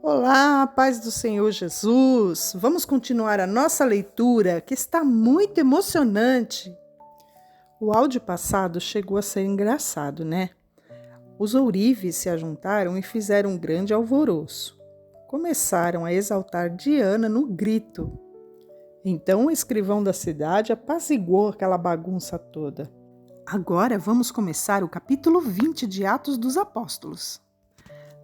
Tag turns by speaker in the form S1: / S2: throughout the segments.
S1: Olá, paz do Senhor Jesus! Vamos continuar a nossa leitura, que está muito emocionante. O áudio passado chegou a ser engraçado, né? Os ourives se ajuntaram e fizeram um grande alvoroço. Começaram a exaltar Diana no grito. Então o escrivão da cidade apaziguou aquela bagunça toda. Agora vamos começar o capítulo 20 de Atos dos Apóstolos.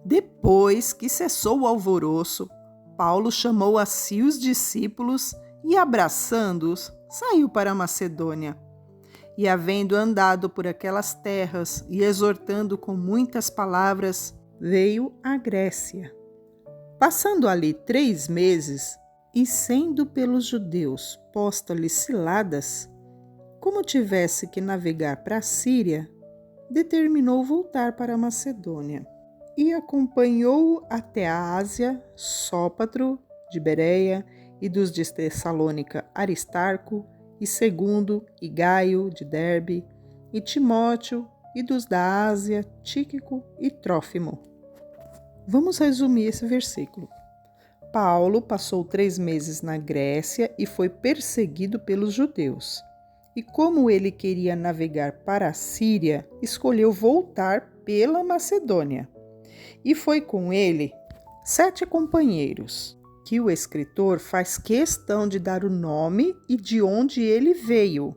S1: Depois que cessou o alvoroço, Paulo chamou a si os discípulos e, abraçando-os, saiu para a Macedônia. E, havendo andado por aquelas terras e exortando com muitas palavras, veio à Grécia. Passando ali 3 meses, e sendo pelos judeus posta-lhe ciladas, como tivesse que navegar para a Síria, determinou voltar para a Macedônia. E acompanhou até a Ásia Sópatro, de Bereia, e dos de Tessalônica Aristarco, e Segundo, e Gaio, de Derbe, e Timóteo, e dos da Ásia Tíquico e Trófimo. Vamos resumir esse versículo. Paulo passou 3 meses na Grécia e foi perseguido pelos judeus. E como ele queria navegar para a Síria, escolheu voltar pela Macedônia. E foi com ele 7 companheiros, que o escritor faz questão de dar o nome e de onde ele veio.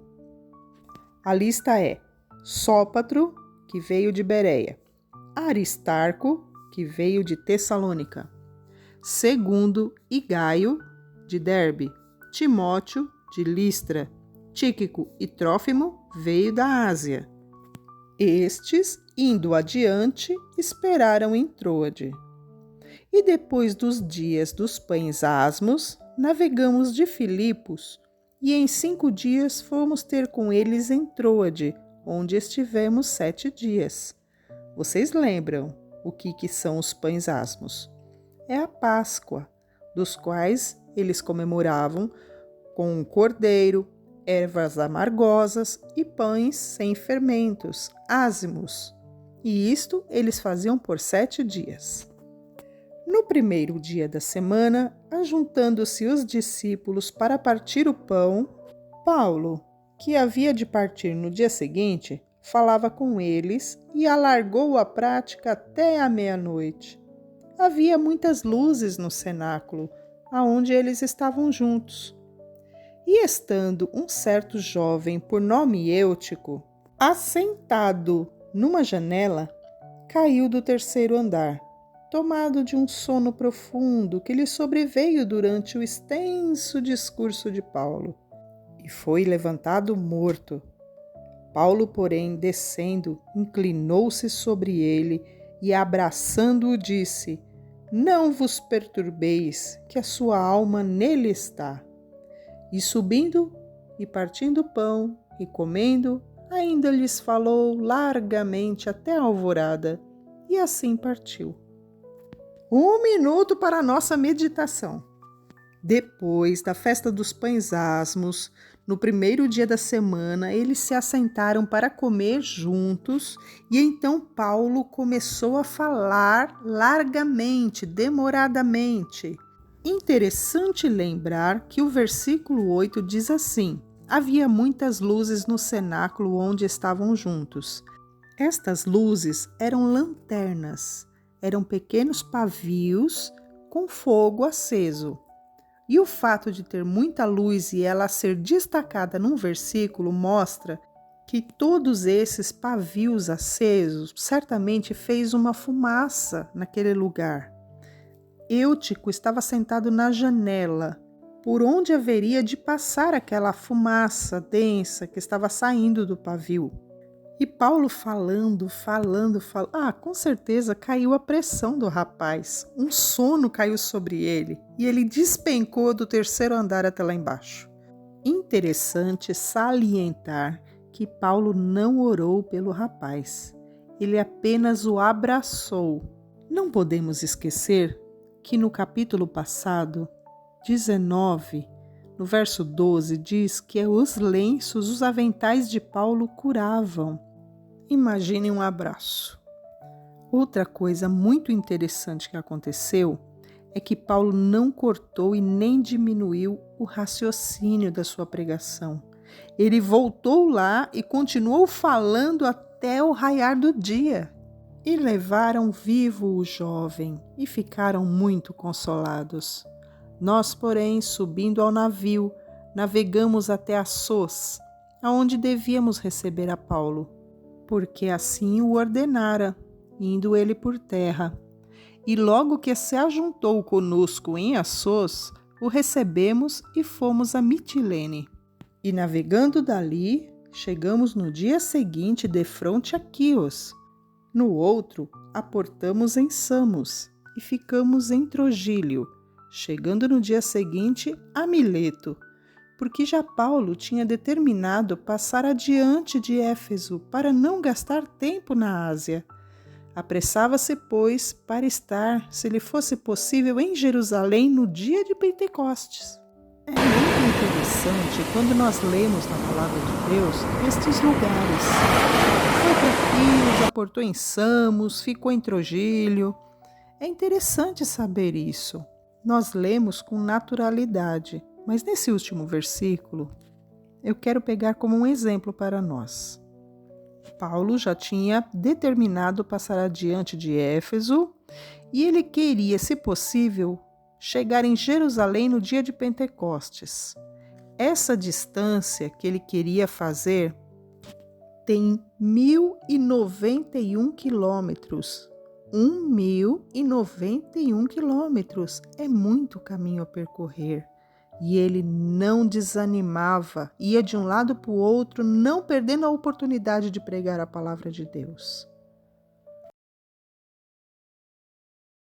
S1: A lista é Sópatro, que veio de Bereia, Aristarco, que veio de Tessalônica, Segundo e Gaio, de Derbe, Timóteo, de Listra, Tíquico e Trófimo, veio da Ásia. Estes, indo adiante, esperaram em Troade. E depois dos dias dos pães asmos, navegamos de Filipos, e em 5 dias fomos ter com eles em Troade, onde estivemos 7 dias. Vocês lembram o que são os pães asmos? É a Páscoa, dos quais eles comemoravam com um cordeiro, ervas amargosas e pães sem fermentos, ázimos. E isto eles faziam por 7 dias. No primeiro dia da semana, ajuntando-se os discípulos para partir o pão, Paulo, que havia de partir no dia seguinte, falava com eles e alargou a prática até a meia-noite. Havia muitas luzes no cenáculo, aonde eles estavam juntos. E estando um certo jovem por nome Eutico, assentado numa janela, caiu do 3º andar, tomado de um sono profundo que lhe sobreveio durante o extenso discurso de Paulo, e foi levantado morto. Paulo, porém, descendo, inclinou-se sobre ele e, abraçando-o, disse: Não vos perturbeis, que a sua alma nele está. E subindo e partindo o pão e comendo, ainda lhes falou largamente até a alvorada, e assim partiu. 1 minuto para a nossa meditação. Depois da festa dos pães asmos, no primeiro dia da semana, eles se assentaram para comer juntos, e então Paulo começou a falar largamente, demoradamente. Interessante lembrar que o versículo 8 diz assim: havia muitas luzes no cenáculo onde estavam juntos. Estas luzes eram lanternas, eram pequenos pavios com fogo aceso. E o fato de ter muita luz e ela ser destacada num versículo mostra que todos esses pavios acesos certamente fez uma fumaça naquele lugar. Eutico estava sentado na janela, por onde haveria de passar aquela fumaça densa que estava saindo do pavio. E Paulo falando. Com certeza caiu a pressão do rapaz. Um sono caiu sobre ele e ele despencou do 3º andar até lá embaixo. Interessante salientar que Paulo não orou pelo rapaz. Ele apenas o abraçou. Não podemos esquecer que no capítulo passado, 19, no verso 12, diz que os lenços, os aventais de Paulo curavam. Imagine um abraço. Outra coisa muito interessante que aconteceu é que Paulo não cortou e nem diminuiu o raciocínio da sua pregação. Ele voltou lá e continuou falando até o raiar do dia. E levaram vivo o jovem e ficaram muito consolados. Nós, porém, subindo ao navio, navegamos até Assôs, aonde devíamos receber a Paulo, porque assim o ordenara, indo ele por terra. E logo que se ajuntou conosco em Assôs, o recebemos e fomos a Mitilene. E navegando dali, chegamos no dia seguinte defronte a Quios. No outro, aportamos em Samos e ficamos em Trogílio, chegando no dia seguinte a Mileto, porque já Paulo tinha determinado passar adiante de Éfeso para não gastar tempo na Ásia. Apressava-se, pois, para estar, se lhe fosse possível, em Jerusalém no dia de Pentecostes. É muito interessante quando nós lemos na Palavra de Deus estes lugares. Foi para Quios, aportou em Samos, ficou em Trogílio. É interessante saber isso. Nós lemos com naturalidade, mas nesse último versículo, eu quero pegar como um exemplo para nós. Paulo já tinha determinado passar adiante de Éfeso e ele queria, se possível, chegar em Jerusalém no dia de Pentecostes. Essa distância que ele queria fazer tem 1.091 quilômetros. 1.091 quilômetros é muito caminho a percorrer. E ele não desanimava, ia de um lado para o outro, não perdendo a oportunidade de pregar a palavra de Deus.